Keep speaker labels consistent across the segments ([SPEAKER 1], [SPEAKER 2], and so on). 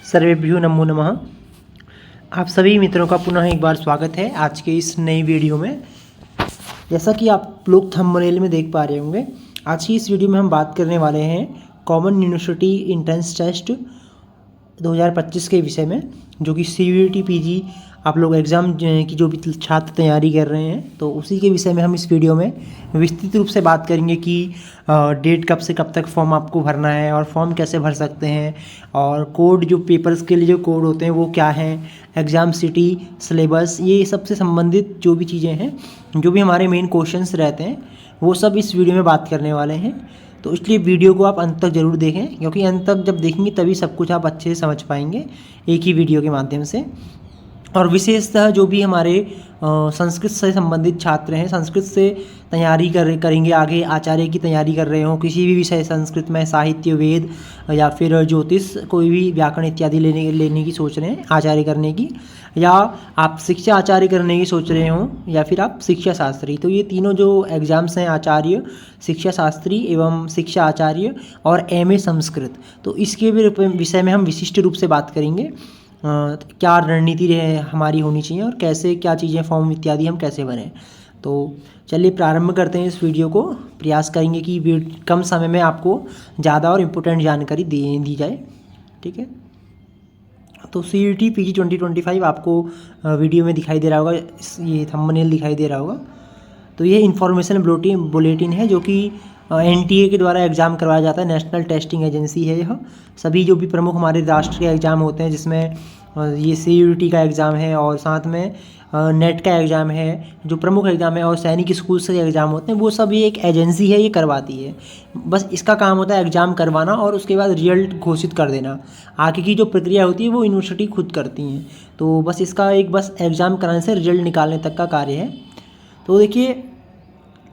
[SPEAKER 1] सर्वेभ्यो नमो नमः। आप सभी मित्रों का पुनः एक बार स्वागत है आज के इस नई वीडियो में। जैसा कि आप लोग थंबनेल में देख पा रहे होंगे, आज की इस वीडियो में हम बात करने वाले हैं कॉमन यूनिवर्सिटी एंट्रेंस टेस्ट 2025 के विषय में, जो कि CUET PG आप लोग एग्ज़ाम की जो भी छात्र तैयारी कर रहे हैं तो उसी के विषय में हम इस वीडियो में विस्तृत रूप से बात करेंगे कि डेट कब से कब तक फॉर्म आपको भरना है और फॉर्म कैसे भर सकते हैं, और कोड जो पेपर्स के लिए जो कोड होते हैं वो क्या हैं, एग्ज़ाम सिटी, सिलेबस, ये सबसे संबंधित जो भी चीज़ें हैं, जो भी हमारे मेन क्वेश्चंस रहते हैं वो सब इस वीडियो में बात करने वाले हैं। तो इसलिए वीडियो को आप अंत तक ज़रूर देखें, क्योंकि अंत तक जब देखेंगे तभी सब कुछ आप अच्छे से समझ पाएंगे एक ही वीडियो के माध्यम से। और विशेषतः जो भी हमारे संस्कृत से संबंधित छात्र हैं, संस्कृत से तैयारी करेंगे, आगे आचार्य की तैयारी कर रहे हो, किसी भी विषय संस्कृत में साहित्य, वेद या फिर ज्योतिष, कोई भी व्याकरण इत्यादि लेने की सोच रहे हैं आचार्य करने की, या आप शिक्षा आचार्य करने की सोच रहे हो, या फिर आप शिक्षा शास्त्री, तो ये तीनों जो एग्ज़ाम्स हैं, आचार्य, शिक्षा शास्त्री एवं शिक्षा आचार्य और MA संस्कृत, तो इसके भी विषय में हम विशिष्ट रूप से बात करेंगे। क्या रणनीति हमारी होनी चाहिए और कैसे क्या चीज़ें फॉर्म इत्यादि हम कैसे भरें। तो चलिए प्रारंभ करते हैं इस वीडियो को। प्रयास करेंगे कि कम समय में आपको ज़्यादा और इम्पोर्टेंट जानकारी दी जाए, ठीक है। तो CUET PG 2025 आपको वीडियो में दिखाई दे रहा होगा, ये थंबनेल दिखाई दे रहा होगा। तो ये इन्फॉर्मेशन बुलेटिन है जो कि NTA के द्वारा एग्ज़ाम करवाया जाता है, नेशनल टेस्टिंग एजेंसी है यह। सभी जो भी प्रमुख हमारे राष्ट्र के एग्ज़ाम होते हैं, जिसमें ये CUET का एग्ज़ाम है और साथ में नेट का एग्ज़ाम है, जो प्रमुख एग्ज़ाम है, और सैनिक स्कूल से एग्ज़ाम होते हैं, वो सब ये एक एजेंसी है, ये करवाती है। बस इसका काम होता है एग्ज़ाम करवाना और उसके बाद रिजल्ट घोषित कर देना। आगे की जो प्रक्रिया होती है वो यूनिवर्सिटी खुद करती हैं। तो बस इसका बस एग्ज़ाम कराने से रिजल्ट निकालने तक का कार्य है। तो देखिए,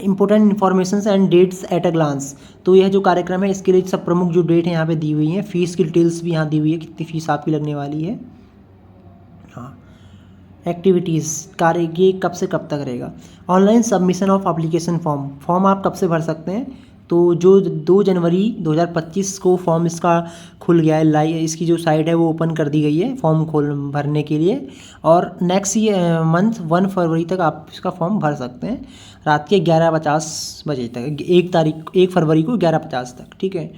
[SPEAKER 1] important informations and dates at a glance, तो यह जो कार्यक्रम है इसके लिए सब प्रमुख जो डेट है यहाँ पे दी हुई हैं। फीस की डिटेल्स भी यहाँ दी हुई है, कितनी फीस आपकी लगने वाली है। हाँ, एक्टिविटीज़ कार्य ये कब से कब तक रहेगा। Online submission of application form आप कब से भर सकते हैं, तो जो 2 जनवरी 2025 को फॉर्म इसका खुल गया है, इसकी जो साइट है वो ओपन कर दी गई है फॉर्म भरने के लिए, और नेक्स्ट मंथ 1 फरवरी तक आप इसका फॉर्म भर सकते हैं, रात के 11:50 बजे तक, 1 फरवरी को 11:50 तक, ठीक है।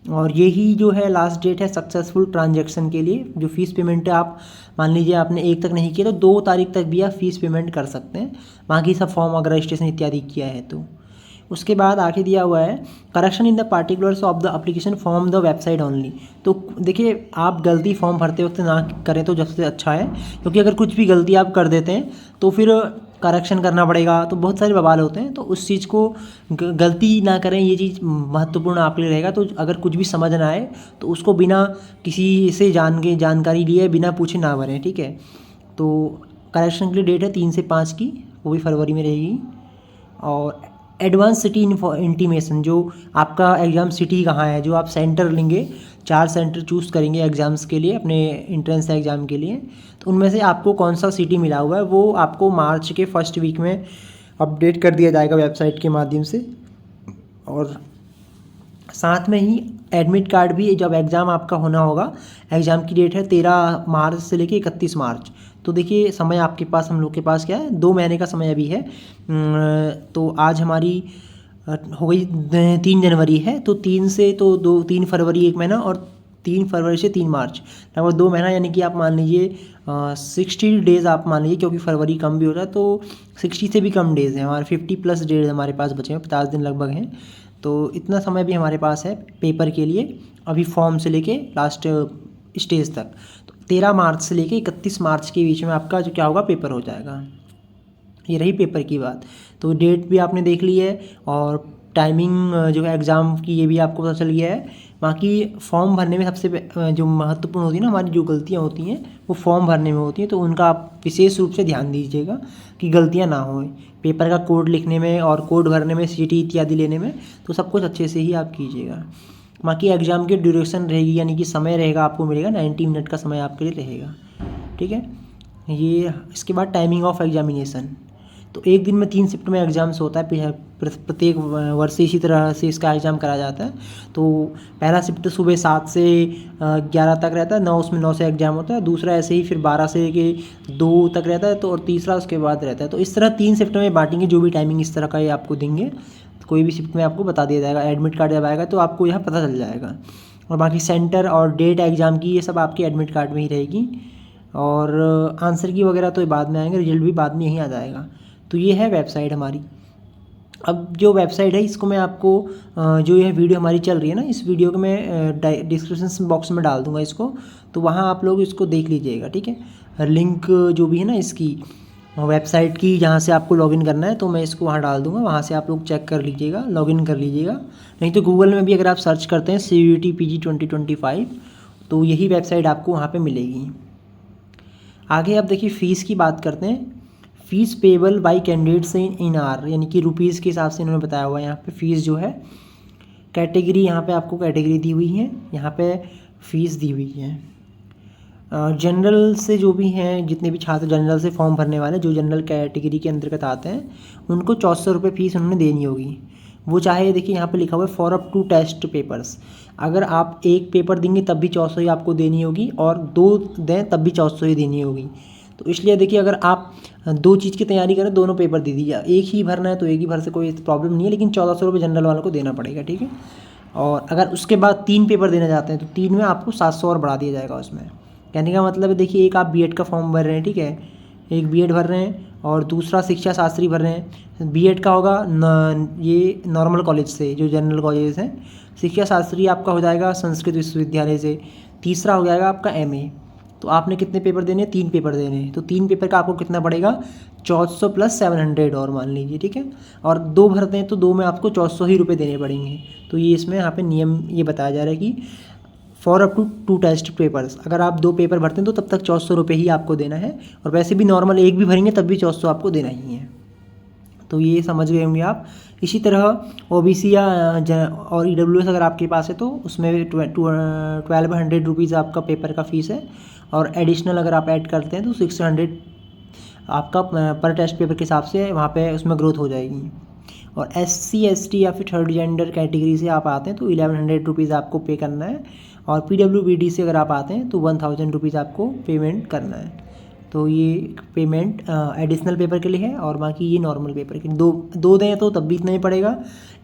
[SPEAKER 1] और यही जो है लास्ट डेट है सक्सेसफुल ट्रांजैक्शन के लिए। जो फ़ीस पेमेंट है, आप मान लीजिए आपने 1 तक नहीं किया तो 2 तारीख तक भी आप फ़ीस पेमेंट कर सकते हैं, बाकी सब फॉर्म अगर रजिस्ट्रेशन इत्यादि किया है तो। उसके बाद आगे दिया हुआ है correction in the particulars of the application form the website only. तो देखिए, आप गलती फॉर्म भरते वक्त ना करें तो सबसे अच्छा है, क्योंकि अगर कुछ भी गलती आप कर देते हैं तो फिर करेक्शन करना पड़ेगा, तो बहुत सारे बवाल होते हैं। तो उस चीज़ को गलती ना करें, ये चीज़ महत्वपूर्ण आपके लिए रहेगा। तो अगर कुछ भी समझ ना आए तो उसको बिना किसी से जानकारी लिए बिना पूछे ना भरें, ठीक है। तो करेक्शन के लिए डेट है 3 से 5 की, वो भी फरवरी में रहेगी। और एडवांस सिटी इंटीमेशन, जो आपका एग्ज़ाम सिटी कहाँ है, जो आप सेंटर लेंगे, 4 सेंटर चूज़ करेंगे एग्ज़ाम्स के लिए, अपने एंट्रेंस एग्ज़ाम के लिए, तो उनमें से आपको कौन सा सिटी मिला हुआ है वो आपको मार्च के फर्स्ट वीक में अपडेट कर दिया जाएगा वेबसाइट के माध्यम से। और साथ में ही एडमिट कार्ड भी, जब एग्ज़ाम आपका होना होगा, एग्ज़ाम की डेट है 13 मार्च से लेके 31 मार्च। तो देखिए, समय आपके पास, हम लोग के पास क्या है, 2 महीने का समय अभी है। तो आज हमारी हो गई 3 जनवरी है, तो 3 फरवरी 1 महीना, और 3 फरवरी से 3 मार्च लगभग 2 महीना, यानी कि आप मान लीजिए 60 डेज़ आप मान लीजिए, क्योंकि फरवरी कम भी होता है तो 60 से भी कम डेज़ हैं हमारे, 50+ डेज हमारे पास बचे हैं, 50 दिन लगभग हैं। तो इतना समय भी हमारे पास है पेपर के लिए, अभी फॉर्म से लेके लास्ट स्टेज तक। तो 13 मार्च से लेके 31 मार्च के बीच में आपका जो क्या होगा, पेपर हो जाएगा। ये रही पेपर की बात। तो डेट भी आपने देख ली है, और टाइमिंग जो है एग्ज़ाम की ये भी आपको पता चल गया है। बाकी फॉर्म भरने में सबसे जो महत्वपूर्ण होती है ना, हमारी जो गलतियाँ होती हैं वो फॉर्म भरने में होती हैं, तो उनका आप विशेष रूप से ध्यान दीजिएगा कि गलतियाँ ना हों पेपर का कोड लिखने में और कोड भरने में, सिटी इत्यादि लेने में, तो सब कुछ अच्छे से ही आप कीजिएगा। बाकी एग्ज़ाम की ड्यूरेशन रहेगी, यानी कि समय रहेगा, आपको मिलेगा 90 मिनट का समय आपके लिए रहेगा, ठीक है। ये इसके बाद टाइमिंग ऑफ एग्जामिनेशन, तो एक दिन में 3 शिफ्ट में एग्ज़ाम्स होता है, प्रत्येक वर्ष इसी तरह से इसका एग्ज़ाम कराया जाता है। तो पहला शिफ्ट सुबह 7 से 11 तक रहता है, 9 उसमें 9 से एग्ज़ाम होता है। दूसरा ऐसे ही फिर 12 से लेके 2 तक रहता है, तो और तीसरा उसके बाद रहता है। तो इस तरह 3 शिफ्ट में बांटेंगे, जो भी टाइमिंग इस तरह का ये आपको देंगे। तो कोई भी शिफ्ट में आपको बता दिया जाएगा, एडमिट कार्ड जब आएगा तो आपको यहाँ पता चल जाएगा। और बाकी सेंटर और डेट एग्ज़ाम की ये सब आपके एडमिट कार्ड में ही रहेगी। और आंसर की वगैरह तो बाद में आएंगे, रिजल्ट भी बाद में यहीं आ जाएगा। तो ये है वेबसाइट हमारी। अब जो वेबसाइट है इसको मैं आपको जो यह वीडियो हमारी चल रही है ना, इस वीडियो को मैं डिस्क्रिप्शन बॉक्स में डाल दूंगा इसको, तो वहाँ आप लोग इसको देख लीजिएगा, ठीक है। लिंक जो भी है ना इसकी वेबसाइट की, जहाँ से आपको लॉगिन करना है, तो मैं इसको वहाँ डाल दूंगा, वहाँ से आप लोग चेक कर लीजिएगा, लॉगिन कर लीजिएगा। नहीं तो गूगल में भी अगर आप सर्च करते हैं CUET PG 2025 तो यही वेबसाइट आपको वहाँ पर मिलेगी। आगे अब देखिए फ़ीस की बात करते हैं। Fees payable by candidates in are, यानी कि रुपीज़ के हिसाब से इन्होंने बताया हुआ है यहाँ पे फ़ीस जो है। कैटेगरी यहाँ पे आपको कैटेगरी दी हुई है, यहाँ पे फ़ीस दी हुई है। जनरल से जो भी हैं, जितने भी छात्र जनरल से फॉर्म भरने वाले, जो जनरल कैटेगरी के अंतर्गत आते हैं, उनको 400 रुपये फ़ीस उन्होंने देनी होगी। वो चाहे देखिए यहाँ पे लिखा हुआ है for up to test papers, अगर आप एक पेपर देंगे तब भी 400 ही आपको देनी होगी, और 2 दें तब भी 400 ही देनी होगी। तो इसलिए देखिए अगर आप 2 चीज़ की तैयारी करें, दोनों पेपर दे दीजिए। एक ही भरना है तो एक ही भर से कोई प्रॉब्लम नहीं है, लेकिन 1400 रुपये जनरल वालों को देना पड़ेगा, ठीक है। और अगर उसके बाद 3 पेपर देना चाहते हैं तो 3 में आपको 700 और बढ़ा दिया जाएगा उसमें। कहने का मतलब है देखिए, एक आप बीएड का फॉर्म भर रहे हैं, ठीक है, एक बीएड भर रहे हैं और दूसरा शिक्षा शास्त्री भर रहे हैं। बीएड का होगा ये नॉर्मल कॉलेज से, जो जनरल कॉलेज हैं। शिक्षा शास्त्री आपका हो जाएगा संस्कृत विश्वविद्यालय से। तीसरा हो जाएगा आपका एमए। तो आपने कितने पेपर देने हैं? 3 पेपर देने हैं। तो 3 पेपर का आपको कितना पड़ेगा? 1400 प्लस 700 और मान लीजिए, ठीक है। और 2 भरते हैं तो 2 में आपको 400 ही रुपये देने पड़ेंगे। तो ये इसमें यहाँ पे नियम ये बताया जा रहा है कि for up to 2 test papers, अगर आप 2 पेपर भरते हैं तो तब तक 400 रुपये ही आपको देना है। और वैसे भी नॉर्मल एक भी भरेंगे तब भी 400 आपको देना ही है। तो ये समझ गए होंगे आप। इसी तरह OBC या और EWS अगर आपके पास है तो उसमें 1200 रुपीज़ आपका पेपर का फ़ीस है। और एडिशनल अगर आप ऐड करते हैं तो 600 आपका पर टेस्ट पेपर के हिसाब से वहाँ पे उसमें ग्रोथ हो जाएगी। और SC ST या फिर थर्ड जेंडर कैटेगरी से आप आते हैं तो 1100 रुपीज़ आपको पे करना है। और PWBD से अगर आप आते हैं तो 1000 रुपीज़ आपको पेमेंट करना है। तो ये पेमेंट एडिशनल पेपर के लिए है, और बाकी ये नॉर्मल पेपर के लिए। दो दें तो तब भी इतना ही पड़ेगा,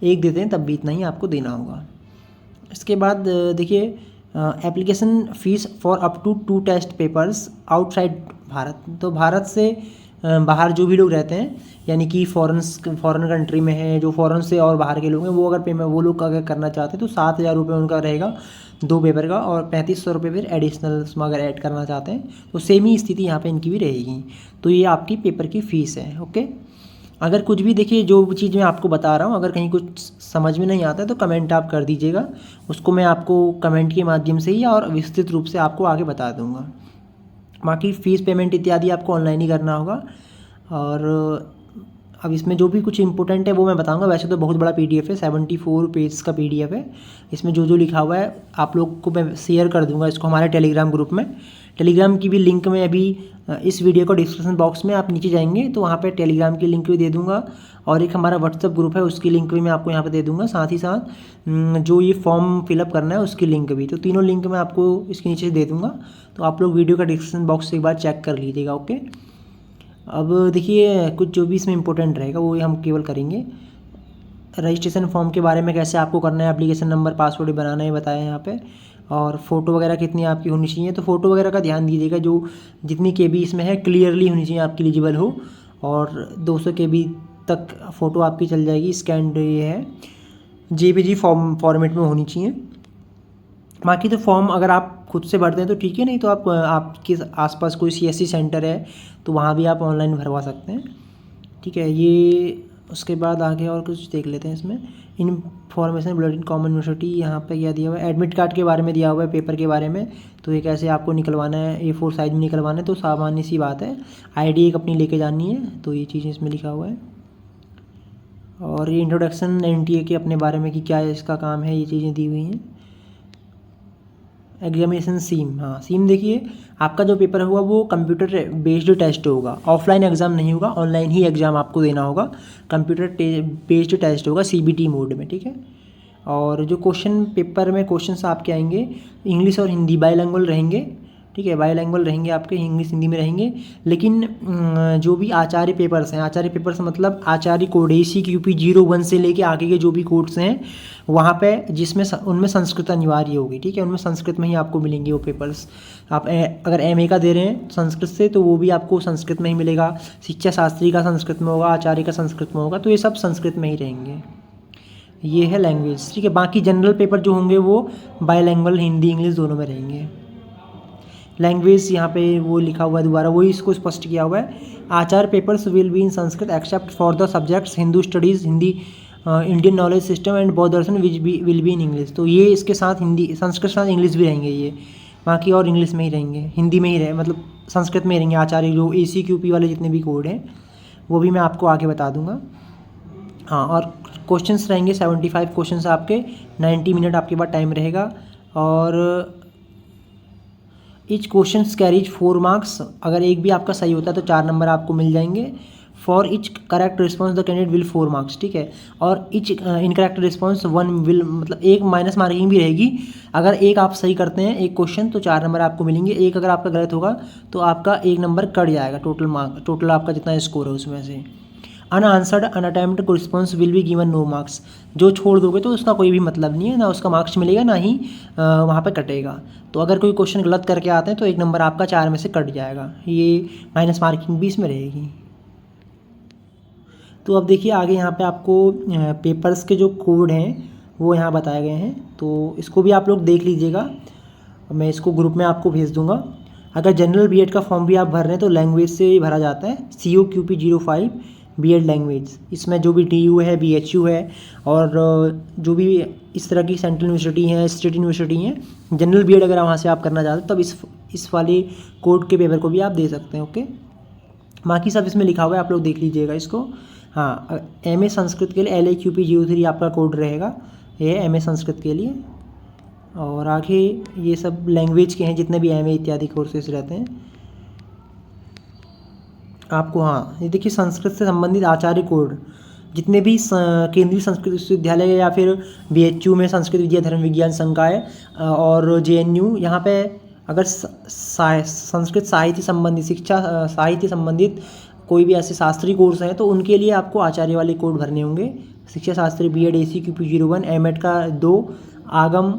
[SPEAKER 1] एक देते हैं तब भी इतना ही आपको देना होगा। इसके बाद देखिए application fees for up to 2 test papers outside Bharat. तो भारत से बाहर जो भी लोग रहते हैं, यानी कि फॉरेन कंट्री में है, जो फॉरेन से और बाहर के लोग हैं, वो अगर पेमेंट वो लोग अगर करना चाहते हैं तो 7000 रुपये उनका रहेगा 2 पेपर का, और 3500 रुपये फिर एडिशनल उसमें अगर ऐड करना चाहते हैं तो सेम ही स्थिति यहाँ पे इनकी भी रहेगी। तो ये आपकी पेपर की फ़ीस है, ओके। अगर कुछ भी देखिए, जो चीज़ मैं आपको बता रहा हूँ, अगर कहीं कुछ समझ में नहीं आता है तो कमेंट आप कर दीजिएगा, उसको मैं आपको कमेंट के माध्यम से ही और विस्तृत रूप से आपको आगे बता दूँगा। बाकी फ़ीस पेमेंट इत्यादि आपको ऑनलाइन ही करना होगा। और अब इसमें जो भी कुछ इंपॉर्टेंट है वो मैं बताऊंगा। वैसे तो बहुत बड़ा PDF है, 74 पेज का PDF है। इसमें जो जो लिखा हुआ है आप लोग को मैं शेयर कर दूंगा इसको हमारे टेलीग्राम ग्रुप में। टेलीग्राम की भी लिंक मैं अभी इस वीडियो को डिस्क्रिप्शन बॉक्स में आप नीचे जाएंगे तो वहाँ पे टेलीग्राम की लिंक भी दे दूँगा, और एक हमारा व्हाट्सअप ग्रुप है उसकी लिंक भी मैं आपको यहाँ पे दे दूँगा। साथ ही साथ जो ये फॉर्म फिलअप करना है उसकी लिंक भी, तो तीनों लिंक मैं आपको इसके नीचे दे दूँगा। तो आप लोग वीडियो का डिस्क्रिप्शन बॉक्स से एक बार चेक कर लीजिएगा, ओके। अब देखिए कुछ जो भी इसमें इंपॉर्टेंट रहेगा वो हम केवल करेंगे। रजिस्ट्रेशन फॉर्म के बारे में कैसे आपको करना है, एप्लीकेशन नंबर पासवर्ड बनाना है बताया यहाँ पे, और फ़ोटो वगैरह कितनी आपकी होनी चाहिए। तो फ़ोटो वगैरह का ध्यान दीजिएगा, जो जितनी KB इसमें है क्लियरली होनी चाहिए, आपकी एलिजिबल हो। और 200 KB तक फ़ोटो आपकी चल जाएगी। स्कैंड ये है JPG फॉर्मेट में होनी चाहिए। बाकी तो फॉर्म अगर आप खुद से भरते हैं तो ठीक है, नहीं तो आप आपके आसपास कोई CSC सेंटर है तो वहाँ भी आप ऑनलाइन भरवा सकते हैं, ठीक है। ये उसके बाद आगे और कुछ देख लेते हैं। इसमें इन्फॉर्मेशन बुलेटिन कॉमन यूनिवर्सिटी, यहाँ पे क्या दिया हुआ है, एडमिट कार्ड के बारे में दिया हुआ है, पेपर के बारे में। तो ये कैसे आपको निकलवाना है, A4 साइज में निकलवाना है, तो सामान्य सी बात है। ID एक अपनी लेके जानी है, तो ये चीज़ें इसमें लिखा हुआ है। और ये इंट्रोडक्शन NTA के अपने बारे में कि क्या इसका काम है, ये चीज़ें दी हुई हैं। एग्जामिनेशन सीम, हाँ सीम देखिए आपका जो पेपर होगा वो कंप्यूटर बेस्ड टेस्ट होगा, ऑफलाइन एग्ज़ाम नहीं होगा, ऑनलाइन ही एग्ज़ाम आपको देना होगा, कंप्यूटर बेस्ड टेस्ट होगा सीबीटी मोड में, ठीक है। और जो क्वेश्चन पेपर में क्वेश्चंस आपके आएंगे इंग्लिश और हिंदी बाइलैंग्वेज रहेंगे, ठीक है, बाइलैंग्वेज रहेंगे आपके, इंग्लिश हिंदी में रहेंगे। लेकिन जो भी आचार्य पेपर्स हैं, आचार्य पेपर्स मतलब आचार्य कोड ACQP 01 से लेके आगे के जो भी कोड्स हैं वहाँ पे जिसमें उनमें संस्कृत अनिवार्य होगी, ठीक है, उनमें संस्कृत में ही आपको मिलेंगे वो पेपर्स। आप अगर MA का दे रहे हैं संस्कृत से तो वो भी आपको संस्कृत में ही मिलेगा, शिक्षा शास्त्री का संस्कृत में होगा, आचार्य का संस्कृत में होगा, तो ये सब संस्कृत में ही रहेंगे। ये है लैंग्वेज, ठीक है। बाकी जनरल पेपर जो होंगे वो बाइलैंग्वेज हिंदी इंग्लिश दोनों में रहेंगे। लैंग्वेज यहाँ पे वो लिखा हुआ है, दोबारा वही इसको स्पष्ट किया हुआ है, Acharya papers will be in Sanskrit except for the subjects Hindu studies, Hindi, Indian knowledge system and Bauddha Darshan will be in English. तो ये इसके साथ हिंदी संस्कृत के साथ इंग्लिश भी रहेंगे ये, बाकी और इंग्लिश में ही रहेंगे, हिंदी में ही रहे मतलब संस्कृत में ही रहेंगे। आचार्य जो ACQP वाले जितने भी कोड हैं वो भी मैं आपको आगे बता दूंगा। हाँ, और क्वेश्चंस रहेंगे 75 क्वेश्चंस आपके, 90 मिनट आपके पास टाइम रहेगा। और ईच क्वेश्चन कैरीज 4 मार्क्स, अगर एक भी आपका सही होता है तो 4 नंबर आपको मिल जाएंगे। For each correct response the candidate will 4 marks, ठीक है। और ईच इनकरेक्ट रिस्पॉन्स 1 विल, मतलब एक माइनस मार्किंग भी रहेगी। अगर एक आप सही करते हैं एक क्वेश्चन तो 4 नंबर आपको मिलेंगे, एक अगर आपका गलत होगा तो आपका 1 नंबर कट जाएगा टोटल आपका जितना स्कोर है उसमें से। Unanswered unattempt response will be given no marks, जो छोड़ दोगे तो उसका कोई भी मतलब नहीं है, ना उसका मार्क्स मिलेगा ना ही वहाँ पे कटेगा। तो अगर कोई क्वेश्चन गलत करके आते हैं तो 1 नंबर आपका 4 में से कट जाएगा, ये माइनस मार्किंग भी इसमें रहेगी। तो अब देखिए आगे यहाँ पे आपको पेपर्स के जो कोड हैं वो यहाँ बताए गए हैं, तो इसको भी आप लोग देख लीजिएगा, मैं इसको ग्रुप में आपको भेज दूँगा। अगर जनरल BEd का फॉर्म भी आप भर रहे हैं तो लैंग्वेज से भरा जाता है, COQP 05 BEd लैंग्वेज। इसमें जो भी DU है, BHU है और जो भी इस तरह की सेंट्रल यूनिवर्सिटी हैं, स्टेट यूनिवर्सिटी हैं, जनरल BEd अगर वहाँ से आप करना चाहते हैं तब इस वाले कोड के पेपर को भी आप दे सकते हैं, ओके। बाकी सब इसमें लिखा हुआ है, आप लोग देख लीजिएगा इसको। हाँ, MA संस्कृत के लिए LAQP 03 आपका कोड रहेगा, ये MA संस्कृत के लिए। और आगे ये सब लैंग्वेज के हैं जितने भी MA इत्यादि कोर्सेज रहते हैं आपको। हाँ, ये देखिए संस्कृत से संबंधित आचार्य कोड, जितने भी केंद्रीय संस्कृत विश्वविद्यालय या फिर BHU में संस्कृत विद्या धर्म विज्ञान संकाय और JNU, यहाँ पे अगर संस्कृत साहित्य संबंधित शिक्षा साहित्य संबंधित कोई भी ऐसे शास्त्रीय कोर्स हैं तो उनके लिए आपको आचार्य वाले कोड भरने होंगे। शिक्षा शास्त्री BEd ACQP 01, MAd का 2, आगम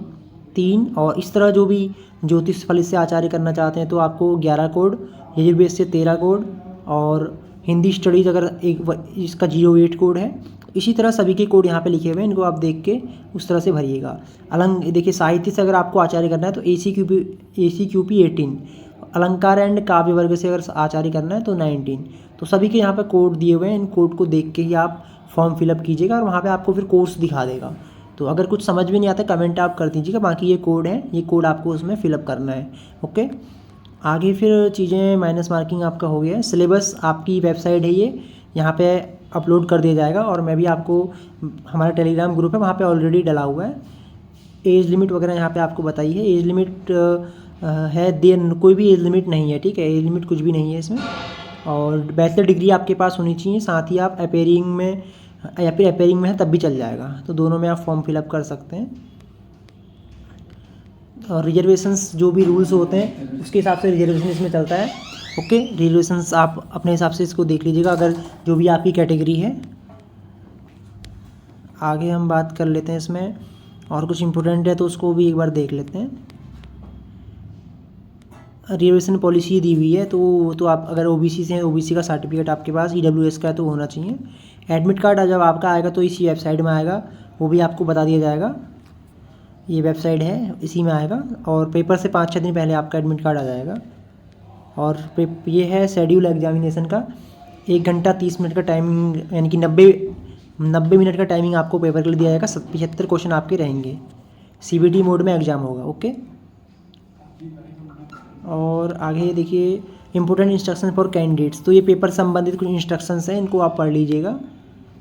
[SPEAKER 1] 3, और इस तरह जो भी ज्योतिष फलित से आचार्य करना चाहते हैं तो आपको 11 कोड, यजुर्वेद से 13 कोड, और हिंदी स्टडीज़ अगर इसका 08 कोड है। इसी तरह सभी के कोड यहाँ पे लिखे हुए हैं, इनको आप देख के उस तरह से भरिएगा। देखिए साहित्य से अगर आपको आचार्य करना है तो ACQP 18, अलंकार एंड काव्य वर्ग से अगर आचार्य करना है तो 19। तो सभी के यहाँ पे कोड दिए हुए हैं, इन कोड को देख के ही आप फॉर्म फिलअप कीजिएगा और वहाँ पे आपको फिर कोर्स दिखा देगा। तो अगर कुछ समझ में नहीं आता कमेंट आप कर दीजिएगा, बाकी ये कोड है, ये कोड आपको उसमें फिलअप करना है, ओके। आगे फिर चीज़ें माइनस मार्किंग आपका हो गया है। सिलेबस आपकी वेबसाइट है ये, यहाँ पे अपलोड कर दिया जाएगा, और मैं भी आपको हमारा टेलीग्राम ग्रुप है वहाँ पे ऑलरेडी डला हुआ है। एज लिमिट वगैरह यहाँ पे आपको बताई है, एज लिमिट है कोई भी एज लिमिट नहीं है, ठीक है, एज लिमिट कुछ भी नहीं है इसमें। और बैचलर डिग्री आपके पास होनी चाहिए, साथ ही आप अपेयरिंग में या फिर अपेयरिंग में है तब भी चल जाएगा, तो दोनों में आप फॉर्म फिलअप कर सकते हैं। और रिजर्वेशंस जो भी रूल्स होते हैं उसके हिसाब से रिजर्वेशन इसमें चलता है, ओके। रिजर्वेशंस आप अपने हिसाब से इसको देख लीजिएगा अगर जो भी आपकी कैटेगरी है। आगे हम बात कर लेते हैं इसमें, और कुछ इम्पोर्टेंट है तो उसको भी एक बार देख लेते हैं। रिजर्वेशन पॉलिसी दी हुई है तो आप अगर OBC से हैं, OBC का सर्टिफिकेट आपके पास EWS का है तो होना चाहिए। एडमिट कार्ड जब आपका आएगा तो इसी वेबसाइट में आएगा, वो भी आपको बता दिया जाएगा, ये वेबसाइट है इसी में आएगा। और पेपर से 5-6 दिन पहले आपका एडमिट कार्ड आ जाएगा। और ये है शेड्यूल एग्जामिनेशन का, 1 घंटा 30 मिनट का टाइमिंग, यानी कि 90 मिनट का टाइमिंग आपको पेपर के लिए दिया जाएगा। 75 क्वेश्चन आपके रहेंगे, CBT मोड में एग्ज़ाम होगा, ओके। और आगे देखिए इंपॉर्टेंट इंस्ट्रक्शन फॉर कैंडिडेट्स, तो ये पेपर संबंधित कुछ इंस्ट्रक्शंस हैं, इनको आप पढ़ लीजिएगा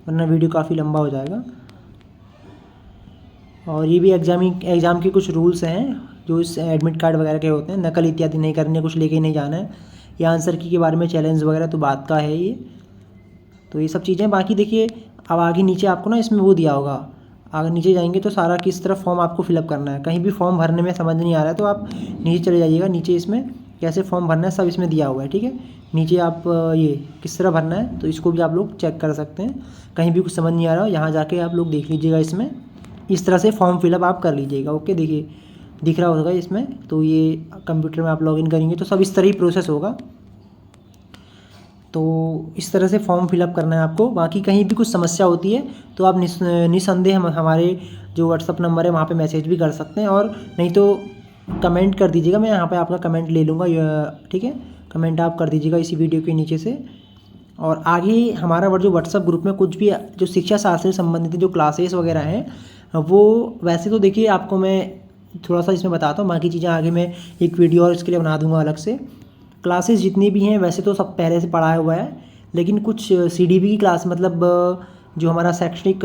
[SPEAKER 1] वरना वीडियो काफ़ी लंबा हो जाएगा। और ये भी एग्ज़ाम के कुछ रूल्स हैं जो इस एडमिट कार्ड वगैरह के होते हैं, नकल इत्यादि नहीं करने, कुछ लेके नहीं जाना है। या आंसर की के बारे में चैलेंज वगैरह तो बात का है ये, तो ये सब चीज़ें। बाकी देखिए अब आगे नीचे आपको ना इसमें वो दिया होगा, अगर नीचे जाएंगे तो सारा किस तरह फॉर्म आपको फिलअप करना है। कहीं भी फॉर्म भरने में समझ नहीं आ रहा है तो आप नीचे चले जाइएगा, नीचे इसमें कैसे फॉर्म भरना है सब इसमें दिया हुआ है, ठीक है। नीचे आप ये किस तरह भरना है तो इसको भी आप लोग चेक कर सकते हैं। कहीं भी कुछ समझ नहीं आ रहा हो यहाँ जाके आप लोग देख लीजिएगा, इसमें इस तरह से फॉर्म फिलअप आप कर लीजिएगा। ओके, देखिए दिख रहा होगा इसमें, तो ये कंप्यूटर में आप लॉगिन करेंगे तो सब इस तरह ही प्रोसेस होगा। तो इस तरह से फॉर्म फिलअप करना है आपको। बाकी कहीं भी कुछ समस्या होती है तो आप निसंदेह हमारे जो व्हाट्सअप नंबर है वहाँ पे मैसेज भी कर सकते हैं, और नहीं तो कमेंट कर दीजिएगा, मैं यहाँ पे आपका कमेंट ले लूँगा, ठीक है। कमेंट आप कर दीजिएगा इसी वीडियो के नीचे से। और आगे हमारा जो व्हाट्सअप ग्रुप में कुछ भी जो शिक्षा शास्त्र से संबंधित जो क्लासेस वगैरह हैं, वो वैसे तो देखिए आपको मैं थोड़ा सा इसमें बताता हूँ, बाकी चीज़ें आगे मैं एक वीडियो और इसके लिए बना दूँगा अलग से। क्लासेस जितनी भी हैं वैसे तो सब पहले से पढ़ाया हुआ है, लेकिन कुछ CDB की क्लास, मतलब जो हमारा शैक्षणिक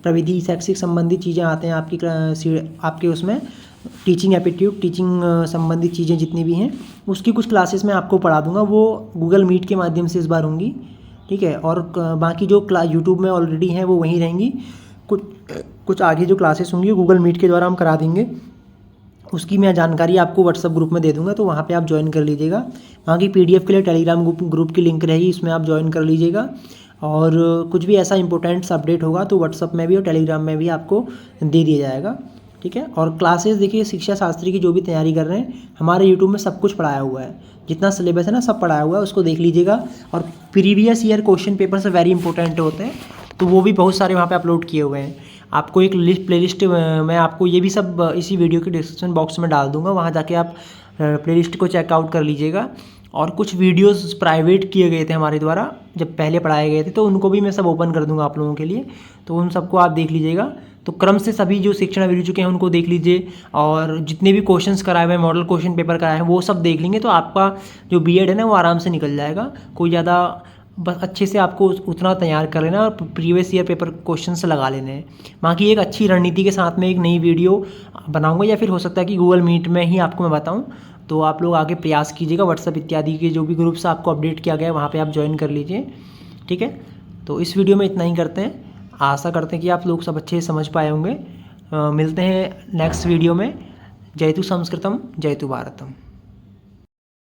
[SPEAKER 1] प्रविधि, शैक्षिक संबंधित चीज़ें आते हैं आपके उसमें टीचिंग एप्टीट्यूड, टीचिंग संबंधित चीज़ें जितनी भी हैं उसकी कुछ क्लासेस मैं आपको पढ़ा दूंगा। वो गूगल मीट के माध्यम से इस बार होंगी, ठीक है। और बाकी जो यूट्यूब में ऑलरेडी हैं वो वहीं रहेंगी। कुछ आगे जो क्लासेस होंगी गूगल मीट के द्वारा हम करा देंगे, उसकी मैं जानकारी आपको व्हाट्सअप ग्रुप में दे दूंगा, तो वहाँ पे आप ज्वाइन कर लीजिएगा। वहाँ की PDF के लिए टेलीग्राम ग्रुप की लिंक रहेगी, इसमें आप ज्वाइन कर लीजिएगा। और कुछ भी ऐसा इंपॉर्टेंट अपडेट होगा तो व्हाट्सअप में भी और टेलीग्राम में भी आपको दे दिया जाएगा, ठीक है। और क्लासेस देखिए शिक्षा शास्त्री की जो भी तैयारी कर रहे हैं हमारे यूट्यूब में सब कुछ पढ़ाया हुआ है, जितना सिलेबस है ना सब पढ़ाया हुआ है, उसको देख लीजिएगा। और प्रीवियस ईयर क्वेश्चन पेपर से वेरी इंपॉर्टेंट होते हैं, तो वो भी बहुत सारे वहाँ पे अपलोड किए हुए हैं। आपको एक प्लेलिस्ट मैं आपको ये भी सब इसी वीडियो के डिस्क्रिप्शन बॉक्स में डाल दूंगा, वहाँ जाके आप प्लेलिस्ट को चेकआउट कर लीजिएगा। और कुछ वीडियोस प्राइवेट किए गए थे हमारे द्वारा जब पहले पढ़ाए गए थे, तो उनको भी मैं सब ओपन कर दूंगा आप लोगों के लिए, तो उन सबको आप देख लीजिएगा। तो क्रम से सभी जो शिक्षण वीडियो चुके हैं उनको देख लीजिए, और जितने भी क्वेश्चंस कराए हुए हैं, मॉडल क्वेश्चन पेपर कराए हैं, वो सब देख लेंगे तो आपका जो BEd है ना वो आराम से निकल जाएगा। कोई ज़्यादा बस अच्छे से आपको उतना तैयार कर लेना और प्रीवियस ईयर पेपर क्वेश्चन से लगा लेने हैं। बाकी एक अच्छी रणनीति के साथ में एक नई वीडियो बनाऊंगा, या फिर हो सकता है कि गूगल मीट में ही आपको मैं बताऊं, तो आप लोग आगे प्रयास कीजिएगा। व्हाट्सअप इत्यादि के जो भी ग्रुप्स आपको अपडेट किया गया है वहाँ पे आप ज्वाइन कर लीजिए, ठीक है। तो इस वीडियो में इतना ही करते हैं, आशा करते हैं कि आप लोग सब अच्छे से समझ पाए होंगे। मिलते हैं नेक्स्ट वीडियो में। जयतु संस्कृतम, जयतु भारतम।